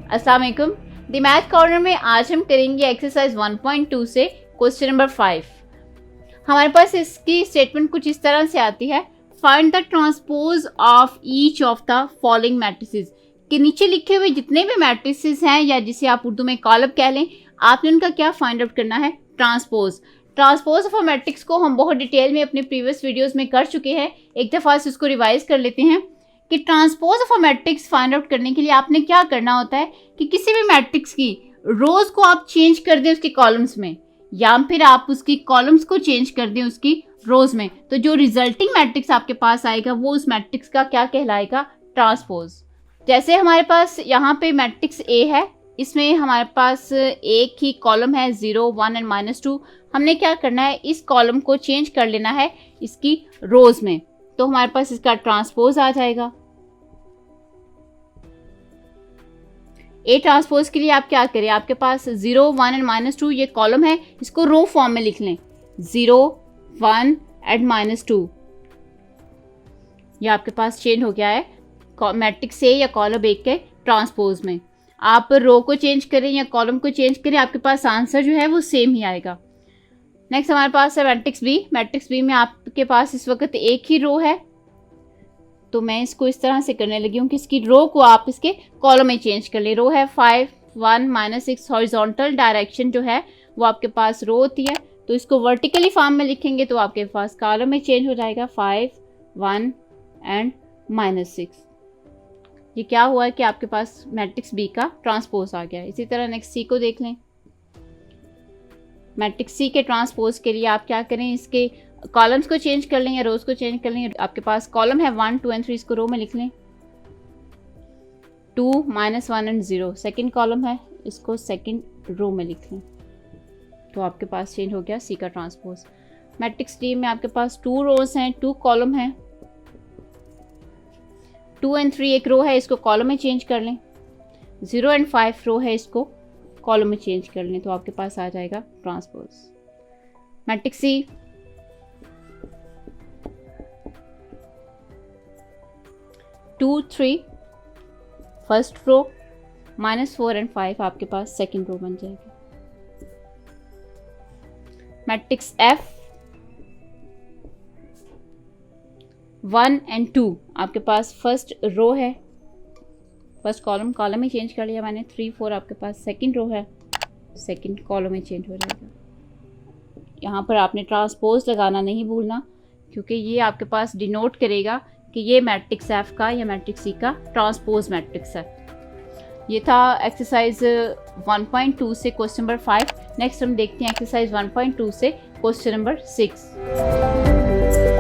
अस्सलाम वालेकुम। The math corner में आज हम करेंगे एक्सरसाइज 1.2 से क्वेश्चन नंबर 5। हमारे पास इसकी स्टेटमेंट कुछ इस तरह से आती है, find the transpose of each of the following matrices. के नीचे लिखे हुए जितने भी मैट्रिसेस हैं या जिसे आप उर्दू में कॉलम कह लें, आपने उनका क्या फाइंड आउट करना है, transpose. Transpose of a matrix को हम बहुत डिटेल में अपने प्रीवियस वीडियोस में कर चुके हैं, एक दफ़ा से उसको रिवाइज कर लेते हैं कि transpose of a matrix find out करने के लिए आपने क्या करना होता है कि किसी भी मैट्रिक्स की रोज को आप चेंज कर दें उसके कॉलम्स में, या फिर आप उसकी कॉलम्स को चेंज कर दें उसकी रोज में, तो जो रिजल्टिंग मैट्रिक्स आपके पास आएगा वो उस मैट्रिक्स का क्या कहलाएगा, ट्रांसपोज। जैसे हमारे पास यहाँ पे मैट्रिक्स ए है, इसमें हमारे पास एक ही कॉलम है 0, 1 एंड -2। हमने क्या करना है, इस कॉलम को चेंज कर लेना है इसकी रोज में, तो हमारे पास इसका ट्रांसपोज आ जाएगा। ए ट्रांसपोज के लिए आप क्या करें, आपके पास 0, 1 एंड -2 ये कॉलम है, इसको रो फॉर्म में लिख लें, 0, 1 एंड -2। ये आपके पास चेंज हो गया है मैट्रिक्स ए या कॉलम एक के ट्रांसपोज में। आप रो को चेंज करें या कॉलम को चेंज करें, आपके पास आंसर जो है वो सेम ही आएगा। नेक्स्ट हमारे पास है मैट्रिक्स बी। मैट्रिक्स बी में आपके पास इस वक्त एक ही रो है, तो मैं इसको इस तरह से करने लगी हूँ कि इसकी रो को आप इसके कॉलम में चेंज कर ले। रो है 5, 1, -6। हॉरिजॉन्टल डायरेक्शन जो है वो आपके पास रो होती है, तो इसको वर्टिकली फॉर्म में लिखेंगे तो आपके पास कॉलम में चेंज हो जाएगा 5, 1 एंड -6। ये क्या हुआ है कि आपके पास मैट्रिक्स बी का ट्रांसपोज आ गया है। इसी तरह नेक्स्ट सी को देख लें। मैट्रिक्स सी के ट्रांसपोज के लिए आप क्या करें, इसके कॉलम्स को चेंज कर लें या रोज को चेंज कर लें। आपके पास कॉलम है 1, 2 एंड 3, इसको रो में लिख लें। 2, -1 एंड 0 सेकेंड कॉलम है, इसको सेकेंड रो में लिख लें, तो आपके पास चेंज हो गया सी का ट्रांसपोज। मैट्रिक्स डी में आपके पास 2 रोज हैं, 2 कॉलम हैं, 2 एंड 3 एक रो है, इसको कॉलम में चेंज कर लें। 0 एंड 5 रो है, इसको कॉलम में चेंज कर लें, तो आपके पास आ जाएगा transpose. Matrix C 2, 3 first row, -4 and 5 आपके पास सेकेंड रो बन जाएगी। मैट्रिक्स एफ 1 एंड 2 आपके पास फर्स्ट रो है, फर्स्ट कॉलम कॉलम में चेंज कर लिया मैंने। 3, 4 आपके पास सेकंड रो है, सेकंड कॉलम में चेंज हो जाएगा। यहाँ पर आपने ट्रांसपोज लगाना नहीं भूलना, क्योंकि ये आपके पास डिनोट करेगा कि ये मैट्रिक्स एफ का या मैट्रिक्स सी का ट्रांसपोज मैट्रिक्स है। ये था एक्सरसाइज 1.2 से क्वेश्चन नंबर 5। नेक्स्ट हम देखते हैं एक्सरसाइज 1.2 से क्वेश्चन नंबर 6।